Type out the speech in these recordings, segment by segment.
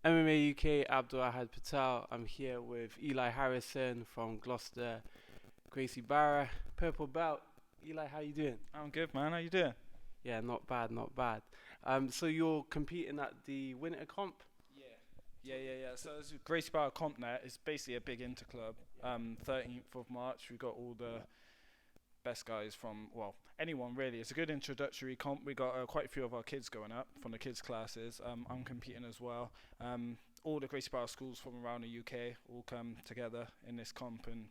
MMA UK, Abdul Ahad Patel. I'm here with Eli Harrison from Gloucester, Gracie Barra, purple belt. Eli, how you doing? I'm good, man. How you doing? Yeah, not bad, not bad. So you're competing at the Winter Comp? Yeah. So it's Gracie Barra CompNet. It's basically a big interclub. 13th of March, we got all the best guys from, well, anyone really. It's a good introductory comp. We got quite a few of our kids going up from the kids classes. I'm competing as well. All the Gracie Barra schools from around the UK all come together in this comp and,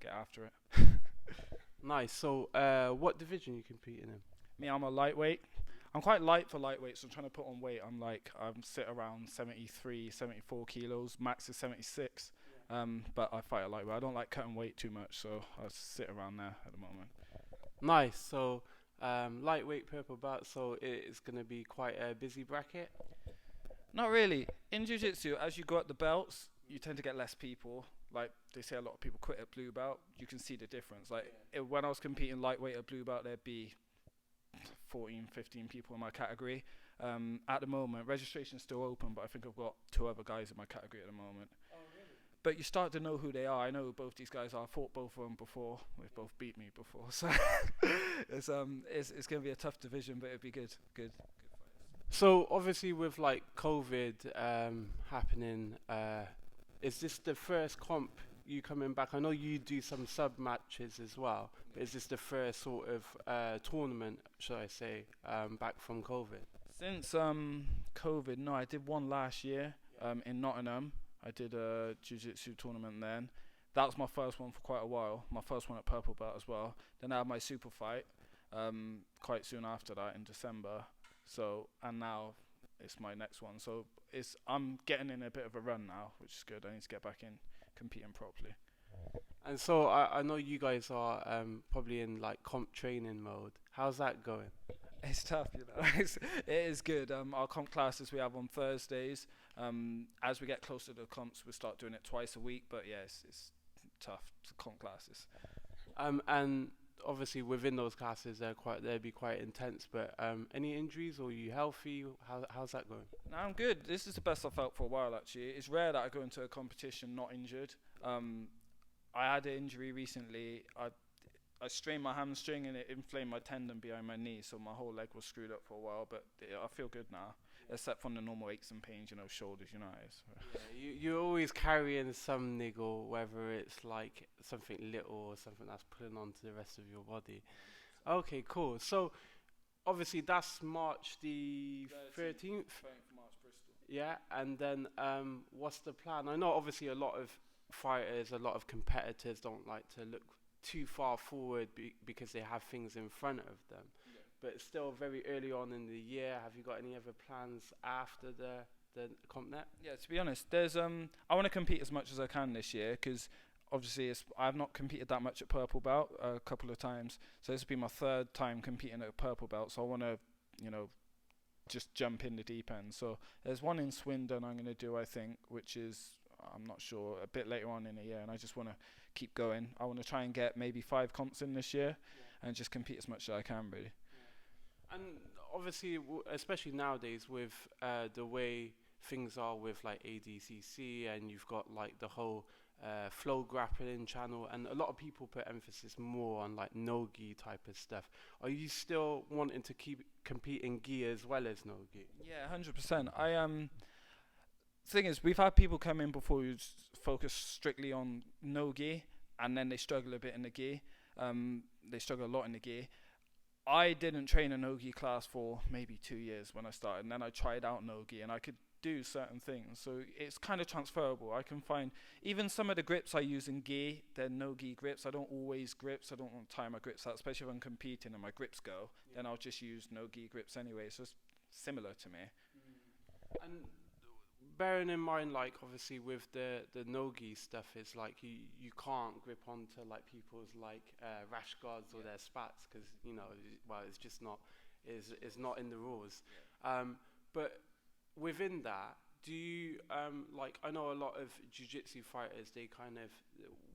get after it. Nice. So, what division you competing in? Me, I'm a lightweight. I'm quite light for lightweight, so I'm trying to put on weight. I'm sit around 73, 74 kilos. Max is 76. But I fight a lightweight. I don't like cutting weight too much, so I sit around there at the moment. Nice. So, lightweight purple belt. So it's gonna be quite a busy bracket. Not really. In jiu-jitsu, as you go up the belts, you tend to get less people. Like they say, a lot of people quit at blue belt. You can see the difference. When I was competing lightweight at blue belt, there'd be 14, 15 people in my category. At the moment, registration's still open, but I think I've got 2 other guys in my category at the moment. Oh, really? But you start to know who they are. I know who both these guys are. I fought both of them before. They've both beat me before, so it's going to be a tough division, but it'll be good. Good fights. So obviously with like COVID happening, is this the first comp you coming back? I know you do some sub matches as well, but is this the first sort of tournament, should I say, back from COVID? Since COVID, no, I did one last year in Nottingham. I did a jiu-jitsu tournament then. That was my first one for quite a while. My first one at purple belt as well. Then I had my super fight quite soon after that in December. So, and now it's my next one. So I'm getting in a bit of a run now, which is good. I need to get back in competing properly. And so I know you guys are probably in like comp training mode. How's that going? It's tough, it is good. Our comp classes we have on Thursdays. As we get closer to the comps, we'll start doing it twice a week. But yeah, it's tough, comp classes. And obviously within those classes, they'd be quite intense. But any injuries, or are you healthy? How's that going? No, I'm good. This is the best I've felt for a while, actually. It's rare that I go into a competition not injured. I had an injury recently. I strained my hamstring and it inflamed my tendon behind my knee, so my whole leg was screwed up for a while. But I feel good now, except from the normal aches and pains, shoulders, Yeah, you're always carrying some niggle, whether it's like something little or something that's pulling on to the rest of your body. Okay, cool. So obviously that's March the 13th. March, Bristol. Yeah, and then what's the plan? I know obviously a lot of fighters, a lot of competitors don't like to look too far forward because they have things in front of them. Yeah. But it's still very early on in the year. Have you got any other plans after the CompNet? Yeah, to be honest, there's I want to compete as much as I can this year because obviously I've not competed that much at purple belt a couple of times, so this will be my 3rd time competing at a purple belt. So I want to, just jump in the deep end. So there's one in Swindon I'm going to do, I think, which is I'm not sure, a bit later on in the year, and I just want to keep going. I want to try and get maybe 5 comps in this year, and just compete as much as I can, really. Yeah. And obviously, especially nowadays with the way things are with like ADCC, and you've got like the whole flow grappling channel, and a lot of people put emphasis more on like no-gi type of stuff. Are you still wanting to keep competing gi as well as no-gi? Yeah, 100%. Thing is, we've had people come in before who focus strictly on no gi, and then they struggle a bit in the gi. They struggle a lot in the gi. I didn't train a no gi class for maybe 2 years when I started, and then I tried out no gi, and I could do certain things. So it's kind of transferable. I can find even some of the grips I use in gi, they're no gi grips. I don't always grips. I don't want to tie my grips out, especially if I'm competing and my grips go. Yeah. Then I'll just use no gi grips anyway. So it's similar to me. And bearing in mind, like obviously with the no-gi stuff, it's like you can't grip onto like people's like rash guards or their spats because it's just not is not in the rules. But within that, do you like I know a lot of jiu-jitsu fighters, they kind of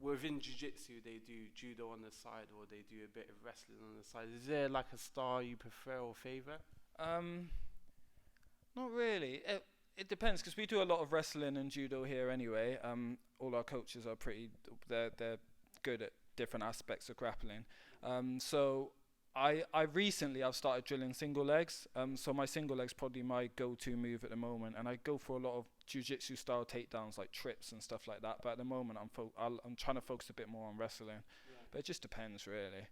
within jiu-jitsu they do judo on the side or they do a bit of wrestling on the side. Is there like a style you prefer or favor? Not really. It depends because we do a lot of wrestling and judo here anyway. All our coaches are they're good at different aspects of grappling. So I recently I've started drilling single legs. So my single leg's probably my go-to move at the moment, and I go for a lot of jiu-jitsu style takedowns like trips and stuff like that. But at the moment I'm trying to focus a bit more on wrestling. Yeah. But it just depends really.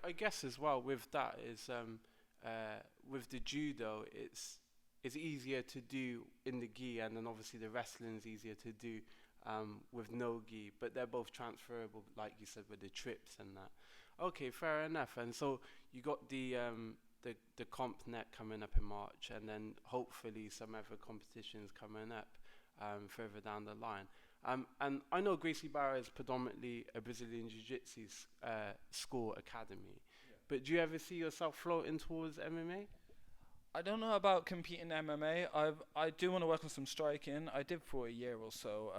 I guess as well with that is with the judo it's easier to do in the gi, and then obviously the wrestling is easier to do with no gi, but they're both transferable, like you said, with the trips and that. Okay, fair enough. And so you got the CompNet coming up in March, and then hopefully some other competitions coming up further down the line. And I know Gracie Barra is predominantly a Brazilian Jiu-Jitsu school academy, but do you ever see yourself floating towards MMA? I don't know about competing MMA. I do want to work on some striking. I did for a year or so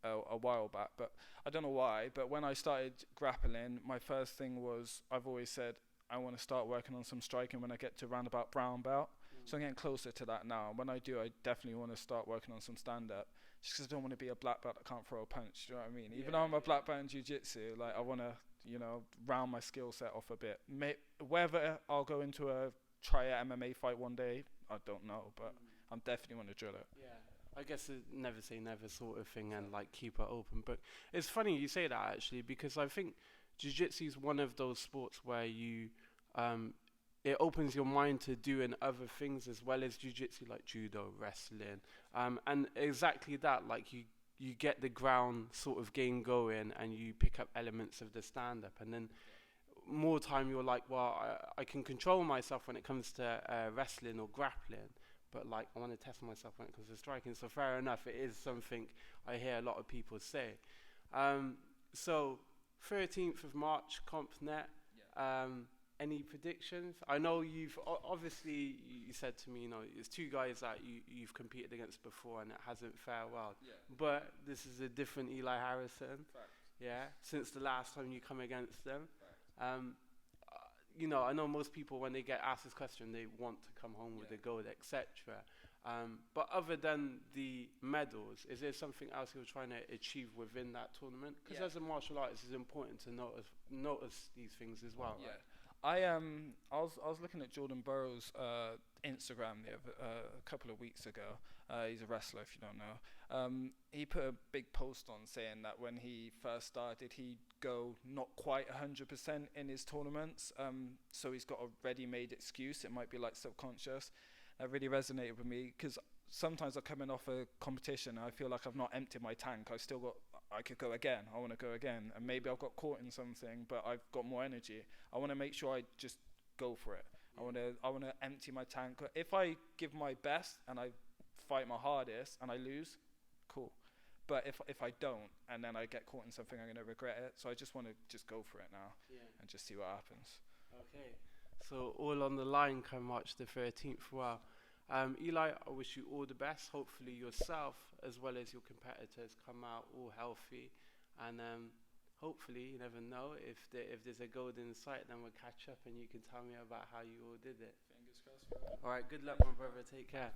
a while back, but I don't know why. But when I started grappling, my first thing was I've always said I want to start working on some striking when I get to roundabout brown belt. So I'm getting closer to that now. When I do, I definitely want to start working on some stand-up. Just because I don't want to be a black belt that can't throw a punch. Do you know what I mean? Even though I'm a black belt in jiu-jitsu, like I want to, round my skill set off a bit. Whether I'll go into a try a MMA fight one day, I don't know, but I'm definitely want to drill it. Yeah, I guess a never say never sort of thing, and like keep it open. But it's funny you say that actually, because I think jiu-jitsu is one of those sports where you it opens your mind to doing other things as well as jiu-jitsu, like judo, wrestling, and exactly that, like you get the ground sort of game going, and you pick up elements of the stand-up, and then more time you're like, well, I can control myself when it comes to wrestling or grappling, but like I want to test myself when it comes to striking. So fair enough, it is something I hear a lot of people say. So 13th of March, CompNet. Any predictions? I know you've obviously you said to me, it's two guys that you've competed against before, and it hasn't fared well. Yeah. But this is a different Eli Harrison. Fact. Yeah. Since the last time you come against them. I know most people, when they get asked this question, they want to come home with a gold, etc. But other than the medals, is there something else you're trying to achieve within that tournament? Because as a martial artist, it's important to notice these things as well. Yeah. Right? I was looking at Jordan Burroughs' Instagram a couple of weeks ago. He's a wrestler, if you don't know. He put a big post on saying that when he first started, he'd go not quite 100% in his tournaments. So he's got a ready-made excuse. It might be like subconscious. That really resonated with me because sometimes I'm coming off a competition and I feel like I've not emptied my tank. I could go again. I want to go again. And maybe I've got caught in something, but I've got more energy. I want to make sure I just go for it. Yeah. I want to empty my tank. If I give my best and I fight my hardest and I lose, cool. But if I don't and then I get caught in something, I'm going to regret it. So I just want to just go for it now and just see what happens. Okay. So all on the line come March the 13th. Wow. Eli, I wish you all the best. Hopefully yourself as well as your competitors come out all healthy, and hopefully, you never know, if there's a gold in sight, then we'll catch up and you can tell me about how you all did it. Fingers crossed. All right, good luck, my brother. Take care.